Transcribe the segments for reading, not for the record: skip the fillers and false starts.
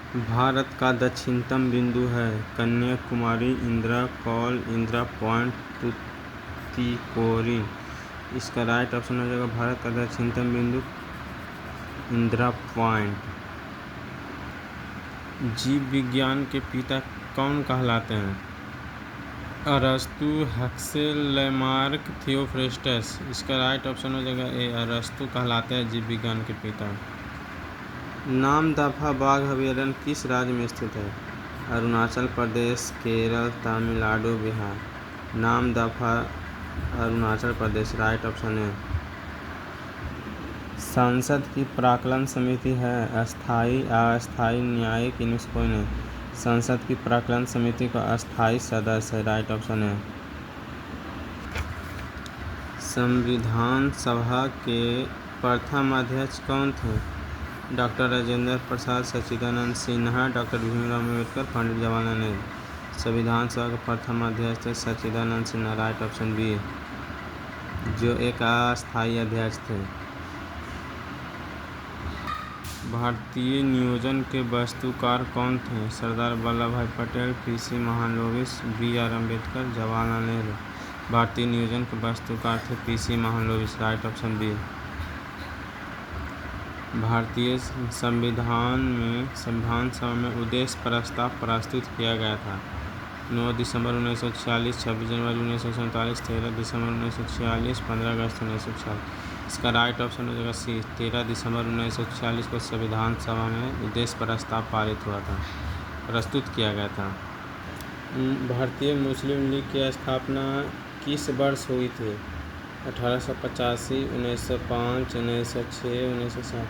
भारत का दक्षिणतम बिंदु है कन्याकुमारी, इंदिरा कॉल, इंदिरा पॉइंट, तूतीकोरिन। इसका राइट ऑप्शन हो जाएगा भारत का दक्षिणतम बिंदु इंदिरा पॉइंट। जीव विज्ञान के पिता कौन कहलाते हैं? अरस्तु, हक्सेल, लैमार्क, थियोफ्रेस्टस। इसका राइट ऑप्शन हो जाएगा ए, अरस्तु कहलाते हैं जीव विज्ञान के पिता। नामदफा बाघ अभयारण्य किस राज्य में स्थित है? अरुणाचल प्रदेश, केरल, तमिलनाडु, बिहार। नामदफा अरुणाचल प्रदेश, राइट ऑप्शन है। संसद की प्राक्कलन समिति है अस्थायी, अस्थायी, न्यायिक, इनमें कोई नहीं। संसद की प्राक्कलन समिति का अस्थायी सदस्य है, राइट ऑप्शन है। संविधान सभा के प्रथम अध्यक्ष कौन थे? डॉक्टर राजेंद्र प्रसाद, सच्चिदानंद सिन्हा, डॉक्टर भीमराव अम्बेडकर, पंडित जवाहरलाल नेहरू। संविधान सभा के प्रथम अध्यक्ष थे सच्चिदानंद सिन्हा, राइट ऑप्शन बी, जो एक अस्थायी अध्यक्ष थे। भारतीय नियोजन के वास्तुकार कौन थे? Sardar Vallabh Bhai Patel, PC Mahalanobis, B R. अम्बेडकर, जवाहरलाल नेहरू। भारतीय नियोजन के वास्तुकार थे PC Mahalanobis, right option B. भारतीय संविधान सभा में उद्देश्य प्रस्ताव प्रस्तुत किया गया था। 9 दिसंबर 1946, 26 जनवरी 1947, 13 दिसंबर 1946, 15 अगस्त 1946। इसका राइट ऑप्शन हो जाएगा सी, 13 दिसंबर 1946 को संविधान सभा में उद्देश्य प्रस्ताव पारित हुआ था, प्रस्तुत किया गया था। भारतीय मुस्लिम लीग की स्थापना किस वर्ष हुई थी? 1885, 1905, 1906, 1907।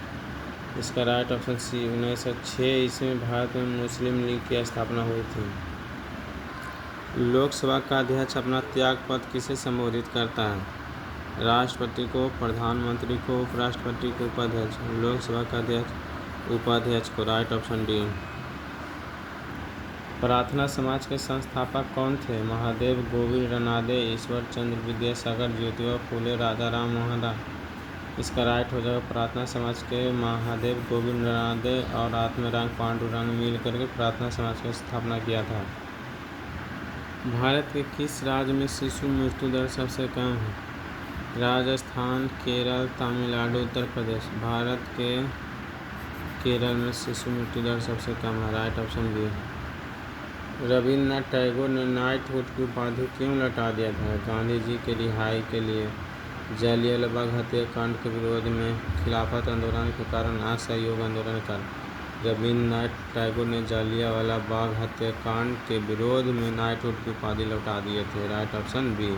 इसका राइट ऑप्शन सी, 1906 ईस्वी में भारत में मुस्लिम लीग की स्थापना हुई थी। लोकसभा का अध्यक्ष अपना त्यागपत्र किसे संबोधित करता है? राष्ट्रपति को, प्रधानमंत्री को, उपराष्ट्रपति को, उपाध्यक्ष। लोकसभा का अध्यक्ष उपाध्यक्ष को, राइट ऑप्शन डी। प्रार्थना समाज के संस्थापक कौन थे? महादेव गोविंद रानडे, ईश्वर चंद्र विद्यासागर, ज्योतिबा फूले, राजाराम मोहन राय। इसका राइट हो जाएगा प्रार्थना समाज के महादेव गोविंद रानडे और आत्माराम पांडुरंग मिल करके प्रार्थना समाज की स्थापना किया था। भारत के किस राज्य में शिशु मृत्यु दर सबसे कम है? राजस्थान, केरल, तमिलनाडु, उत्तर प्रदेश। भारत के केरल में शिशु मृत्यु दर सबसे कम है, right option B. Rabindranath Tagore ने नाइटहुड की उपाधि क्यों लौटा दिया था? गांधी जी के रिहाई के लिए, जालियांवाला हत्याकांड के विरोध में, खिलाफत आंदोलन के कारण, असहयोग आंदोलन के कारण। रविन्द्रनाथ टैगोर ने जालियांवाला बाग हत्याकांड के विरोध में नाइटहुड की उपाधि लौटा दिए थे, राइट ऑप्शन बी।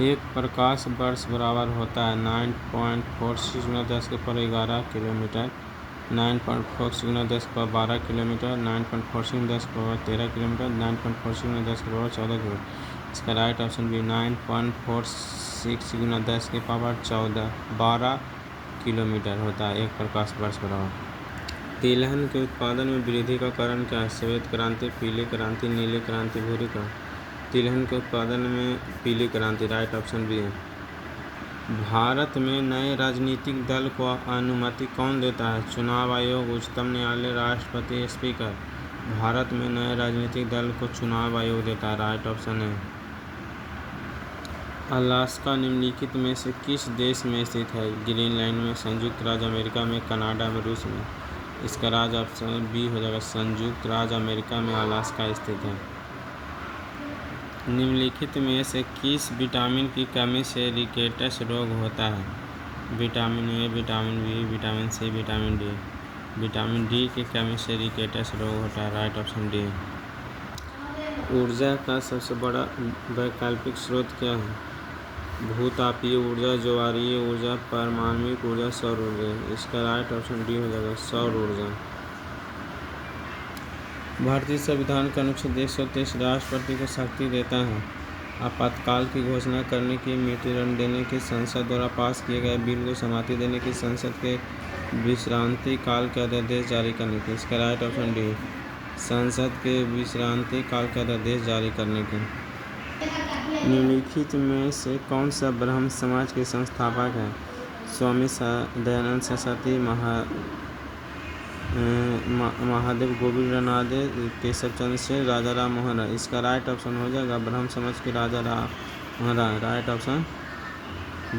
एक प्रकाश वर्ष बराबर होता है 9.46 × 10⁻11 किलोमीटर, 9.46 × 10⁻12 किलोमीटर, 9.46 × 10⁻13 किलोमीटर, 9.46 × 10⁻14 किलोमीटर। इसका राइट ऑप्शन बी 9.46 × 10⁻12 किलोमीटर होता है एक प्रकाश वर्ष बराबर। तिलहन के उत्पादन में वृद्धि का कारण क्या है? श्वेत क्रांति, पीली क्रांति, नीली क्रांति, भूरी क्रांति। तिलहन के उत्पादन में पीली क्रांति, राइट ऑप्शन बी है। भारत में नए राजनीतिक दल को अनुमति कौन देता है? चुनाव आयोग, उच्चतम न्यायालय, राष्ट्रपति, स्पीकर। भारत में नए राजनीतिक दल को चुनाव आयोग देता है, राइट ऑप्शन है। अलास्का निम्नलिखित में से किस देश में स्थित है? ग्रीनलैंड में, संयुक्त राज्य अमेरिका में, कनाडा में, रूस में। इसका राइट ऑप्शन बी हो जाएगा, संयुक्त राज्य अमेरिका में अलास्का स्थित है। निम्नलिखित में से किस विटामिन की कमी से रिकेटस रोग होता है? Vitamin A, vitamin B, vitamin C, vitamin D. Vitamin D की कमी से रिकेटस रोग होता है, राइट ऑप्शन डी। ऊर्जा का सबसे बड़ा वैकल्पिक स्रोत क्या है? भूतापीय ऊर्जा, ज्वारीय ऊर्जा, परमाणुक ऊर्जा, सौर ऊर्जा। इसका राइट ऑप्शन डी हो जाएगा, सौर ऊर्जा। भारतीय संविधान का अनुच्छेद 123 राष्ट्रपति को शक्ति देता है आपातकाल की घोषणा करने की, मृत्युदंड देने की, संसद द्वारा पास किए गए बिल को समाप्ति देने की, संसद के विश्रांति काल के अध्यादेश जारी करने की। इसका राइट ऑप्शन डी, संसद के विश्रांति काल के अध्यादेश जारी करने की। निम्नलिखित में से कौन सा ब्रह्म समाज के संस्थापक है? स्वामी दयानंद सरस्वती, महादेव गोविंद रनादे, केशव चंद्र सेन, राजा राम मोहन राय। इसका राइट ऑप्शन हो जाएगा ब्रह्म समाज के राजा राम मोहन राय। Right option